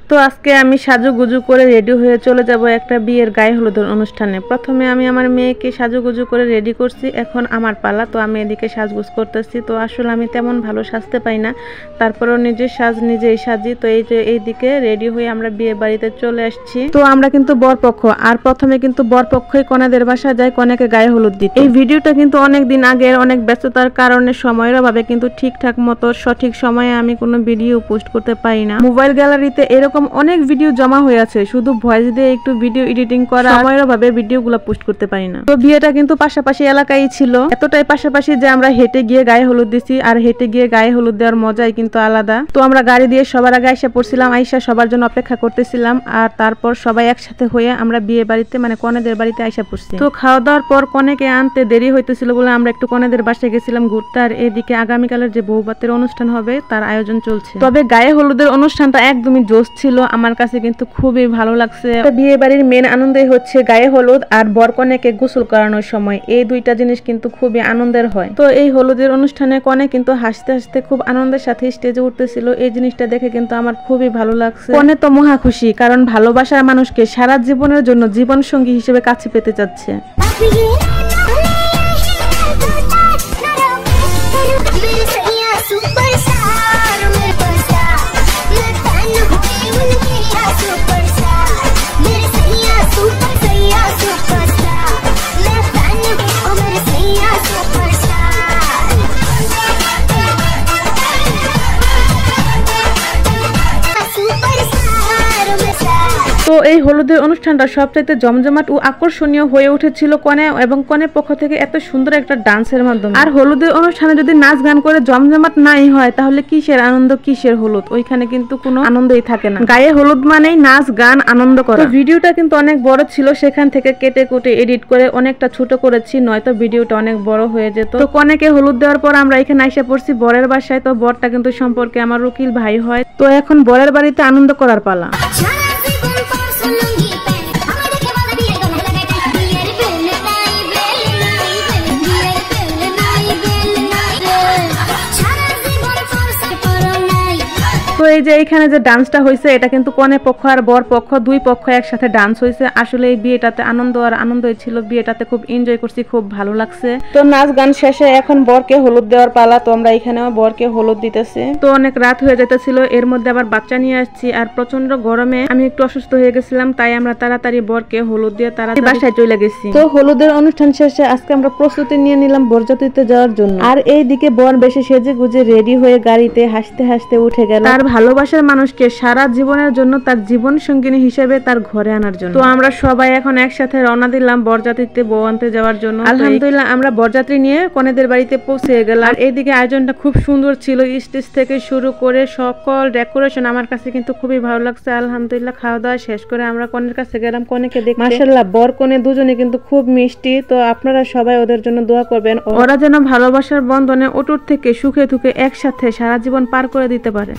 তো আজকে আমি সাজুগুজু করে রেডি হয়ে চলে যাব একটা বিয়ের গায়ে হলুদের অনুষ্ঠানে। প্রথমে আমি আমার মেয়েকে সাজুগুজু করে রেডি করছি, এখন আমার পালা। তো আমি এদিকে সাজগুজ করতেছি। তো আসলে আমি তেমন ভালো সাজতে পাই না, তারপরেও নিজের সাজ নিজেই সাজি। তো এই যে এইদিকে রেডি হয়ে আমরা বিয়ে বাড়িতে চলে আসছি। তো আমরা কিন্তু বরপক্ষ, আর প্রথমে কিন্তু বরপক্ষই কনেদের বাসা যায় কনেকে গায়ে হলুদ দিতে। এই ভিডিওটা কিন্তু অনেক দিন আগের, অনেক ব্যস্ততার কারণে সময়ের অভাবে কিন্তু ঠিকঠাক মতো সঠিক সময়ে আমি কোনো ভিডিও পোস্ট করতে পারি না। মোবাইল গ্যালারিতে এরকম অনেক ভিডিও জমা হয়ে আছে, শুধু ভয়েস দিয়ে একটু ভিডিও এডিটিং করা, সময়ের অভাবে ভিডিওগুলো পোস্ট করতে পারি না। তো বিয়েটা কিন্তু পাশাপাশি এলাকায় ছিল, এতটাই পাশাপাশি যে আমরা হেঁটে গিয়ে গায়ে হলুদ দিছি। আর হেঁটে গিয়ে গায়ে হলুদ দেওয়ার মজাই কিন্তু আলাদা। তো আমরা গাড়ি দিয়ে সবার আগে আইসা পড়ছিলাম, আইসা সবার জন্য অপেক্ষা করতেছিলাম। আর তারপর সবাই একসাথে হয়ে আমরা বিয়ে বাড়িতে মানে কনেদের বাড়িতে আইসা পড়ছি। তো খাওয়া দাওয়ার পর কনেকে আনতে দেরি হইতেছিল বলে আমরা একটু কনেদের বাসায় গেছিলাম ঘুরতে। আর এদিকে আগামীকালের যে বউভাতের অনুষ্ঠান হবে তার আয়োজন চলছে। তবে গায়ে হলুদের অনুষ্ঠানটা একদমই জোশ ছিল, আমার কাছে কিন্তু খুবই ভালো লাগছে। বিয়ে বাড়ির মেন আনন্দই হচ্ছে গায়ে হলুদ আর বরকনেকে গোসল করানোর সময়, এই দুইটা জিনিস কিন্তু খুবই আনন্দের হয়। তো এই হলুদের অনুষ্ঠানে কনে কিন্তু হাসতে হাসতে খুব আনন্দের সাথে স্টেজে উঠতেছিল, এই জিনিসটা দেখে কিন্তু আমার খুবই ভালো লাগছে। কনে তো মহা খুশি, কারণ ভালোবাসার মানুষকে সারা জীবনের জন্য জীবন সঙ্গী হিসেবে কাছে পেতে যাচ্ছে। তো এই হলুদের অনুষ্ঠানটা সবচাইতে জমজমাট ও আকর্ষণীয় হয়ে উঠেছিল কনে এবং কনের পক্ষ থেকে এত সুন্দর একটা ডান্সের মাধ্যমে। আর হলুদের অনুষ্ঠানে যদি নাচ গান করে জমজমাট নাই হয় তাহলে কিসের আনন্দ, কিসের হলুদ? ওইখানে কিন্তু কোনো আনন্দই থাকে না। গায়ে হলুদ মানেই নাচ গান আনন্দ করা। তো ভিডিওটা কিন্তু অনেক বড় ছিল, সেখান থেকে কেটে কুটে এডিট করে অনেকটা ছোট করেছি, নয়তো ভিডিওটা অনেক বড় হয়ে যেত। তো কনেকে হলুদ দেওয়ার পর আমরা এখানে আইসা পড়ছি বরের বাসায়। তো বরটা কিন্তু সম্পর্কে আমার উকিল ভাই হয়। তো এখন বরের বাড়িতে আনন্দ করার পালা। তো এই যে এখানে যে ডান্সটা হয়েছে এটা কিন্তু কনে পক্ষ আর বর পক্ষ দুই পক্ষ একসাথে ডান্স হয়েছে। আসলে এই বিয়েটাতে আনন্দ আর আনন্দই ছিল, বিয়েটাতে খুব এনজয় করছি, খুব ভালো লাগছে। তো নাচ গান শেষে এখন বরকে হলুদ দেওয়ার পালা। তো আমরা এখানেও বরকে হলুদ দিতেছি। তো অনেক রাত হয়ে যেতেছিল, এর মধ্যে আবার বাচ্চা নিয়ে আসছি। আর প্রচন্ড গরমে আমি একটু অসুস্থ হয়ে গেছিলাম, তাই আমরা তাড়াতাড়ি বরকে হলুদ দিয়ে তাড়াতাড়ি বাসায় চলে গেছি। তো হলুদের অনুষ্ঠান শেষে আজকে আমরা প্রস্তুতি নিয়ে নিলাম বরযাত্রীতে যাওয়ার জন্য। আর এই দিকে বর বেশি সেজে গুজে রেডি হয়ে গাড়িতে হাসতে হাসতে উঠে গেল তার ভালোবাসার মানুষকে সারা জীবনের জন্য তার জীবন সঙ্গিনী হিসেবে তার ঘরে আনার জন্য। তো আমরা সবাই এখন একসাথে রওনা দিলাম বরযাত্রীতে বউ আনতে যাওয়ার জন্য। আলহামদুলিল্লাহ আমরা বরযাত্রী নিয়ে কনেদের বাড়িতে পৌঁছে গেলাম। আর এইদিকে আয়োজনটা খুব সুন্দর ছিল, স্টেজ থেকে শুরু করে সকল ডেকোরেশন আমার কাছে কিন্তু খুবই ভালো লাগছে। আলহামদুলিল্লাহ খাওয়া দাওয়া শেষ করে আমরা কনের কাছে গেলাম কনেকে দেখতে। মাশাআল্লাহ বর কনে দুজনে কিন্তু খুব মিষ্টি। তো আপনারা সবাই ওদের জন্য দোয়া করবেন, ওরা যেন ভালোবাসার বন্ধনে অটুট থেকে সুখে দুঃখে একসাথে সারা জীবন পার করে দিতে পারে।